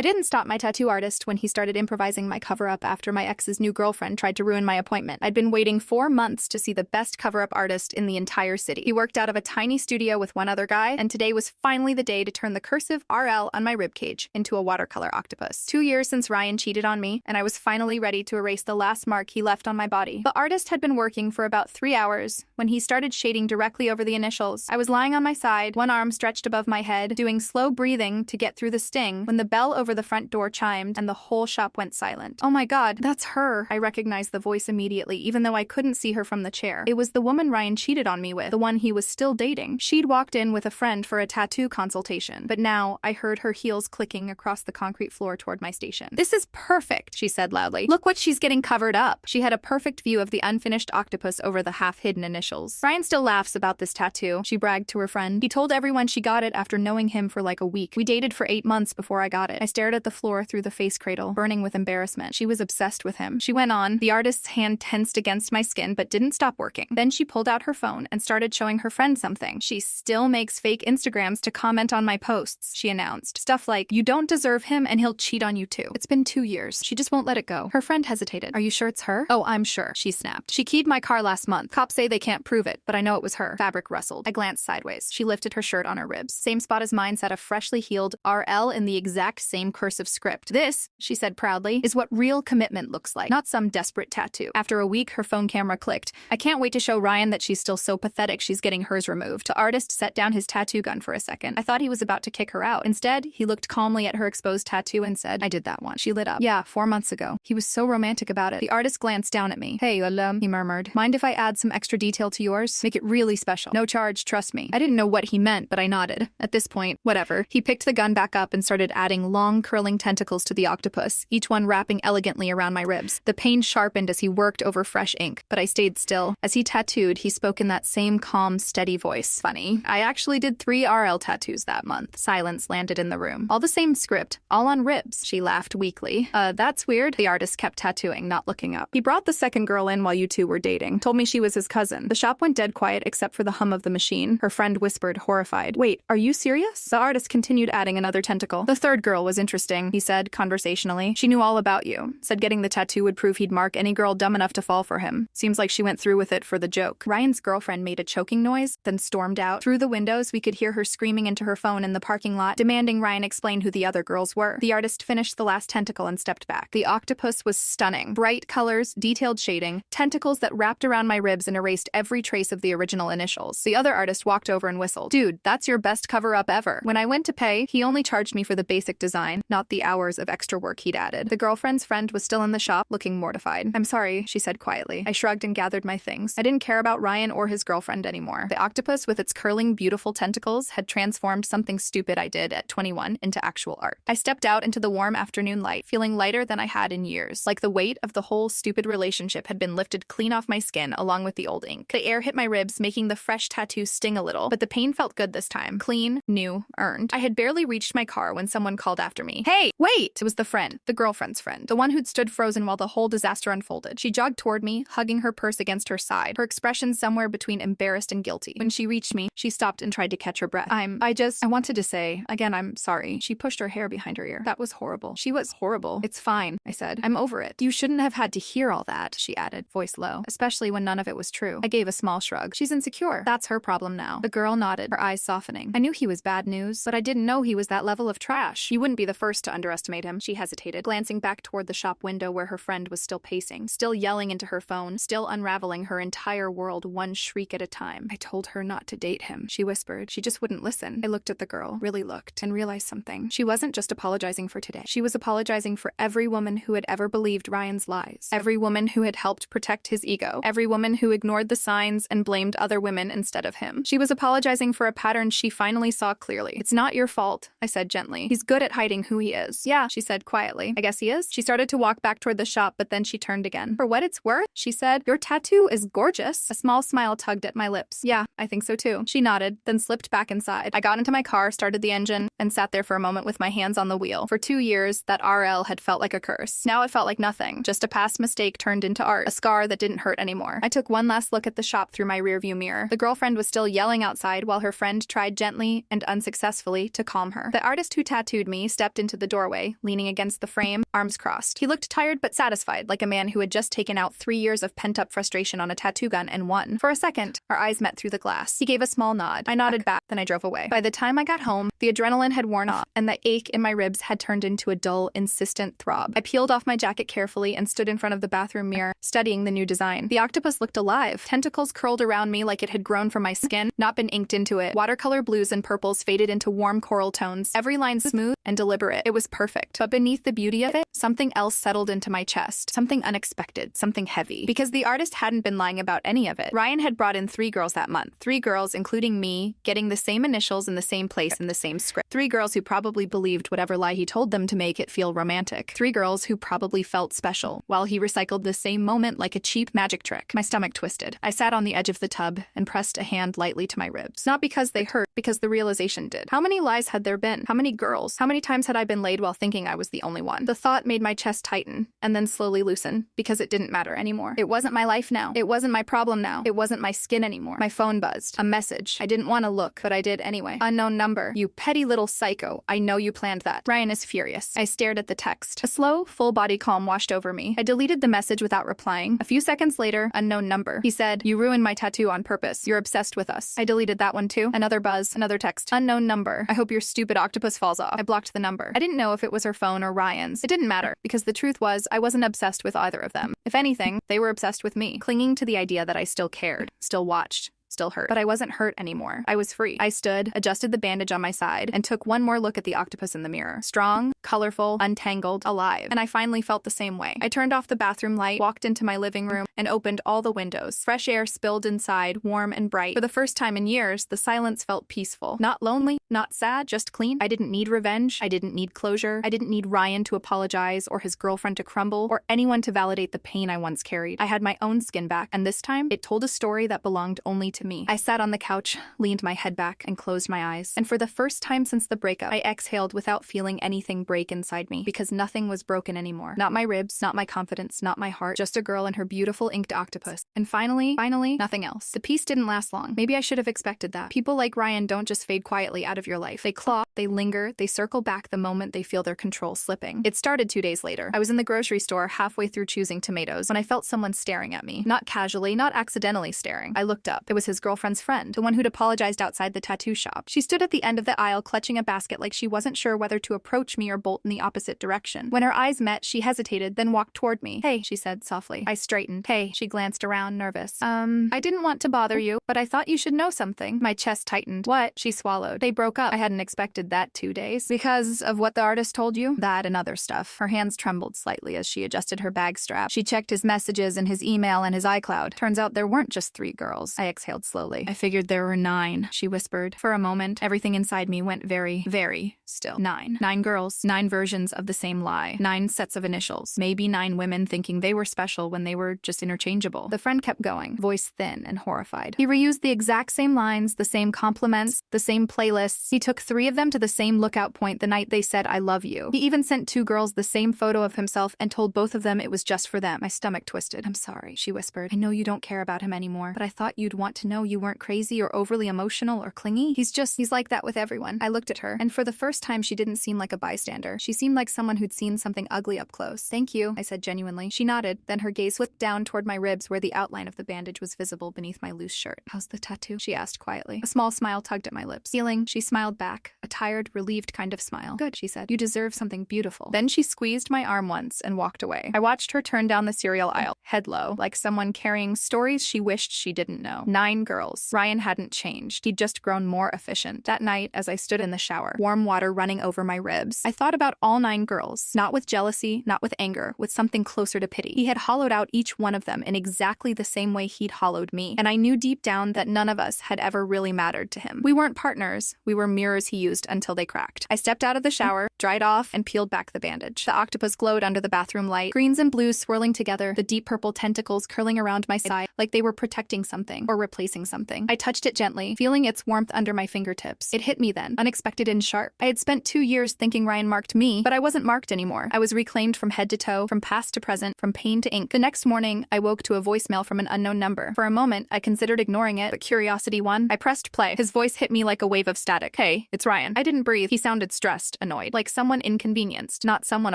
I didn't stop my tattoo artist when he started improvising my cover-up after my ex's new girlfriend tried to ruin my appointment. I'd been waiting 4 months to see the best cover-up artist in the entire city. He worked out of a tiny studio with one other guy, and today was finally the day to turn the cursive RL on my ribcage into a watercolor octopus. 2 years since Ryan cheated on me, and I was finally ready to erase the last mark he left on my body. The artist had been working for about 3 hours when he started shading directly over the initials. I was lying on my side, one arm stretched above my head, doing slow breathing to get through the sting when the bell over the front door chimed and the whole shop went silent. Oh my god, that's her. I recognized the voice immediately, even though I couldn't see her from the chair. It was the woman Ryan cheated on me with, the one he was still dating. She'd walked in with a friend for a tattoo consultation, but now I heard her heels clicking across the concrete floor toward my station. "This is perfect," she said loudly. "Look what she's getting covered up." She had a perfect view of the unfinished octopus over the half-hidden initials. "Ryan still laughs about this tattoo," she bragged to her friend. "He told everyone she got it after knowing him for like a week. We dated for 8 months before I got it." I stared at the floor through the face cradle, burning with embarrassment. She was obsessed with him. She went on. The artist's hand tensed against my skin, but didn't stop working. Then she pulled out her phone and started showing her friend something. "She still makes fake Instagrams to comment on my posts," she announced. Stuff like, "You don't deserve him and he'll cheat on you too. It's been 2 years. She just won't let it go." Her friend hesitated. "Are you sure it's her?" "Oh, I'm sure," she snapped. "She keyed my car last month. Cops say they can't prove it, but I know it was her." Fabric rustled. I glanced sideways. She lifted her shirt on her ribs. Same spot as mine sat a freshly healed RL in the exact same cursive script. "This," she said proudly, "is what real commitment looks like, not some desperate tattoo." After a week, her phone camera clicked. "I can't wait to show Ryan that she's still so pathetic she's getting hers removed." The artist set down his tattoo gun for a second. I thought he was about to kick her out. Instead, he looked calmly at her exposed tattoo and said, "I did that one." She lit up. "Yeah, 4 months ago." He was so romantic about it. The artist glanced down at me. "Hey, he murmured. "Mind if I add some extra detail to yours? Make it really special. No charge, trust me." I didn't know what he meant, but I nodded. At this point, whatever. He picked the gun back up and started adding long, curling tentacles to the octopus, each one wrapping elegantly around my ribs. The pain sharpened as he worked over fresh ink, but I stayed still. As he tattooed, he spoke in that same calm, steady voice. "Funny. I actually did 3 RL tattoos that month." Silence landed in the room. "All the same script, all on ribs." She laughed weakly. That's weird." The artist kept tattooing, not looking up. "He brought the second girl in while you two were dating. Told me she was his cousin." The shop went dead quiet except for the hum of the machine. Her friend whispered, horrified, "Wait, are you serious?" The artist continued adding another tentacle. "The third girl was interesting," he said conversationally. "She knew all about you. Said getting the tattoo would prove he'd mark any girl dumb enough to fall for him. Seems like she went through with it for the joke." Ryan's girlfriend made a choking noise, then stormed out. Through the windows, we could hear her screaming into her phone in the parking lot, demanding Ryan explain who the other girls were. The artist finished the last tentacle and stepped back. The octopus was stunning. Bright colors, detailed shading, tentacles that wrapped around my ribs and erased every trace of the original initials. The other artist walked over and whistled. "Dude, that's your best cover-up ever." When I went to pay, he only charged me for the basic design, not the hours of extra work he'd added. The girlfriend's friend was still in the shop, looking mortified. "I'm sorry," she said quietly. I shrugged and gathered my things. I didn't care about Ryan or his girlfriend anymore. The octopus with its curling, beautiful tentacles had transformed something stupid I did at 21 into actual art. I stepped out into the warm afternoon light, feeling lighter than I had in years, like the weight of the whole stupid relationship had been lifted clean off my skin along with the old ink. The air hit my ribs, making the fresh tattoo sting a little, but the pain felt good this time. Clean, new, earned. I had barely reached my car when someone called after me. "Hey, wait!" It was the friend, the girlfriend's friend, the one who'd stood frozen while the whole disaster unfolded. She jogged toward me, hugging her purse against her side, her expression somewhere between embarrassed and guilty. When she reached me, she stopped and tried to catch her breath. I wanted to say, again, I'm sorry." She pushed her hair behind her ear. "That was horrible." She was horrible. "It's fine," I said. "I'm over it." "You shouldn't have had to hear all that," she added, voice low, "especially when none of it was true." I gave a small shrug. "She's insecure. That's her problem now." The girl nodded, her eyes softening. "I knew he was bad news, but I didn't know he was that level of trash. You wouldn't be the first to underestimate him." She hesitated, glancing back toward the shop window where her friend was still pacing, still yelling into her phone, still unraveling her entire world one shriek at a time. "I told her not to date him," she whispered. "She just wouldn't listen." I looked at the girl, really looked, and realized something. She wasn't just apologizing for today. She was apologizing for every woman who had ever believed Ryan's lies, every woman who had helped protect his ego, every woman who ignored the signs and blamed other women instead of him. She was apologizing for a pattern she finally saw clearly. "It's not your fault," I said gently. "He's good at hiding who he is." "Yeah," she said quietly. "I guess he is." She started to walk back toward the shop, but then she turned again. "For what it's worth," she said, "your tattoo is gorgeous." A small smile tugged at my lips. "Yeah, I think so too." She nodded, then slipped back inside. I got into my car, started the engine, and sat there for a moment with my hands on the wheel. For 2 years, that RL had felt like a curse. Now it felt like nothing, just a past mistake turned into art, a scar that didn't hurt anymore. I took one last look at the shop through my rearview mirror. The girlfriend was still yelling outside while her friend tried gently and unsuccessfully to calm her. The artist who tattooed me stepped stepped into the doorway, leaning against the frame, arms crossed. He looked tired but satisfied, like a man who had just taken out 3 years of pent-up frustration on a tattoo gun and won. For a second, our eyes met through the glass. He gave a small nod. I nodded back, then I drove away. By the time I got home, the adrenaline had worn off, and the ache in my ribs had turned into a dull, insistent throb. I peeled off my jacket carefully and stood in front of the bathroom mirror, studying the new design. The octopus looked alive. Tentacles curled around me like it had grown from my skin, not been inked into it. Watercolor blues and purples faded into warm coral tones, every line smooth and deliberate. It was perfect. But beneath the beauty of it, something else settled into my chest. Something unexpected, something heavy. Because the artist hadn't been lying about any of it. Ryan had brought in 3 girls that month. 3 girls, including me, getting the same initials in the same place in the same script. 3 girls who probably believed whatever lie he told them to make it feel romantic. 3 girls who probably felt special, while he recycled the same moment like a cheap magic trick. My stomach twisted. I sat on the edge of the tub and pressed a hand lightly to my ribs. Not because they hurt, because the realization did. How many lies had there been? How many girls? How many times had I been laid while thinking I was the only one? The thought made my chest tighten, and then slowly loosen, because it didn't matter anymore. It wasn't my life now. It wasn't my problem now. It wasn't my skin anymore. My phone buzzed. A message. I didn't want to look, but I did anyway. Unknown number. You petty little psycho. I know you planned that. Ryan is furious. I stared at the text. A slow, full-body calm washed over me. I deleted the message without replying. A few seconds later, unknown number. He said, "You ruined my tattoo on purpose. You're obsessed with us." I deleted that one too. Another buzz. Another text. Unknown number. I hope your stupid octopus falls off. I blocked the number. I didn't know if it was her phone or Ryan's. It didn't matter, because the truth was, I wasn't obsessed with either of them. If anything, they were obsessed with me, clinging to the idea that I still cared, still watched, still hurt. But I wasn't hurt anymore. I was free. I stood, adjusted the bandage on my side, and took one more look at the octopus in the mirror. Strong, colorful, untangled, alive. And I finally felt the same way. I turned off the bathroom light, walked into my living room, and opened all the windows. Fresh air spilled inside, warm and bright. For the first time in years, the silence felt peaceful. Not lonely, not sad, just clean. I didn't need revenge. I didn't need closure. I didn't need Ryan to apologize, or his girlfriend to crumble, or anyone to validate the pain I once carried. I had my own skin back, and this time, it told a story that belonged only to me. I sat on the couch, leaned my head back, and closed my eyes. And for the first time since the breakup, I exhaled without feeling anything break inside me, because nothing was broken anymore. Not my ribs, not my confidence, not my heart, just a girl and her beautiful inked octopus. And finally, nothing else. The peace didn't last long. Maybe I should have expected that. People like Ryan don't just fade quietly out of your life. They claw, they linger, they circle back the moment they feel their control slipping. It started 2 days later. I was in the grocery store halfway through choosing tomatoes when I felt someone staring at me. Not casually, not accidentally staring. I looked up. It was his girlfriend's friend, the one who'd apologized outside the tattoo shop. She stood at the end of the aisle clutching a basket like she wasn't sure whether to approach me or bolt in the opposite direction. When her eyes met, she hesitated, then walked toward me. "Hey," she said softly. I straightened. "Hey." She glanced around, nervous. I didn't want to bother you, but I thought you should know something." My chest tightened. "What?" She swallowed. "They broke up." I hadn't expected that 2 days. "Because of what the artist told you?" "That and other stuff." Her hands trembled slightly as she adjusted her bag strap. She checked his messages and his email and his iCloud. "Turns out there weren't just 3 girls." I exhaled slowly. "I figured there were 9, she whispered. For a moment, everything inside me went very, very still. 9. 9 girls, 9 versions of the same lie. 9 sets of initials. Maybe 9 women thinking they were special when they were just interchangeable. The friend kept going, voice thin and horrified. He reused the exact same lines, the same compliments, the same playlists. He took 3 of them to the same lookout point the night they said, "I love you." He even sent 2 girls the same photo of himself and told both of them it was just for them. My stomach twisted. "I'm sorry," she whispered. "I know you don't care about him anymore, but I thought you'd want to know you weren't crazy or overly emotional or clingy. He's like that with everyone." I looked at her, and for the first time she didn't seem like a bystander. She seemed like someone who'd seen something ugly up close. "Thank you," I said genuinely. She nodded, then her gaze slipped down toward my ribs where the outline of the bandage was visible beneath my loose shirt. "How's the tattoo?" she asked quietly. A small smile tugged at my lips. "Healing," she smiled back, a tired, relieved kind of smile. "Good," she said. "You deserve something beautiful." Then she squeezed my arm once and walked away. I watched her turn down the cereal aisle, head low, like someone carrying stories she wished she didn't know. 9 girls. Ryan hadn't changed. He'd just grown more efficient. That night, as I stood in the shower, warm water running over my ribs, I thought about all 9 girls, not with jealousy, not with anger, with something closer to pity. He had hollowed out each one of them in exactly the same way he'd hollowed me, and I knew deep down that none of us had ever really mattered to him. We weren't partners. We were mirrors he used until they cracked. I stepped out of the shower, dried off, and peeled back the bandage. The octopus glowed under the bathroom light, greens and blues swirling together, the deep purple tentacles curling around my side like they were protecting something or replacing releasing something. I touched it gently, feeling its warmth under my fingertips. It hit me then, unexpected and sharp. I had spent 2 years thinking Ryan marked me, but I wasn't marked anymore. I was reclaimed from head to toe, from past to present, from pain to ink. The next morning, I woke to a voicemail from an unknown number. For a moment, I considered ignoring it, but curiosity won. I pressed play. His voice hit me like a wave of static. "Hey, it's Ryan." I didn't breathe. He sounded stressed, annoyed, like someone inconvenienced, not someone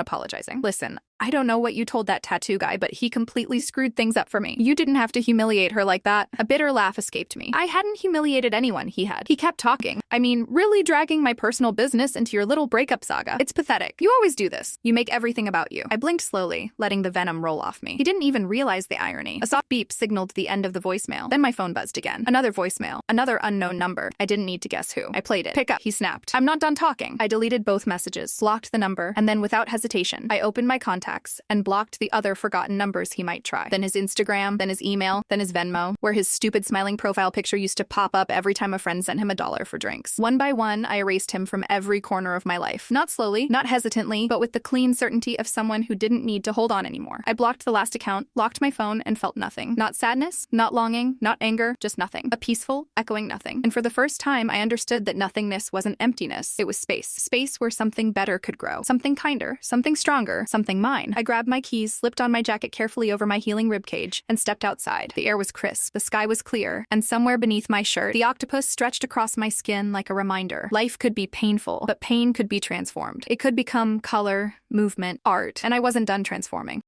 apologizing. "Listen, I don't know what you told that tattoo guy, but he completely screwed things up for me. You didn't have to humiliate her like that." A bitter laugh escaped me. I hadn't humiliated anyone, he had. He kept talking. "I mean, really dragging my personal business into your little breakup saga. It's pathetic. You always do this. You make everything about you." I blinked slowly, letting the venom roll off me. He didn't even realize the irony. A soft beep signaled the end of the voicemail. Then my phone buzzed again. Another voicemail. Another unknown number. I didn't need to guess who. I played it. "Pick up," he snapped. "I'm not done talking." I deleted both messages, blocked the number, and then without hesitation, I opened my contacts and blocked the other forgotten numbers he might try. Then his Instagram, then his email, then his Venmo, where his stupid smiling profile picture used to pop up every time a friend sent him $1 for drinks. One by one, I erased him from every corner of my life. Not slowly, not hesitantly, but with the clean certainty of someone who didn't need to hold on anymore. I blocked the last account, locked my phone, and felt nothing. Not sadness, not longing, not anger, just nothing. A peaceful, echoing nothing. And for the first time, I understood that nothingness wasn't emptiness. It was space. Space where something better could grow. Something kinder, something stronger, something mine. I grabbed my keys, slipped on my jacket carefully over my healing ribcage, and stepped outside. The air was crisp, the sky was clear, and somewhere beneath my shirt, the octopus stretched across my skin like a reminder. Life could be painful, but pain could be transformed. It could become color, movement, art, and I wasn't done transforming.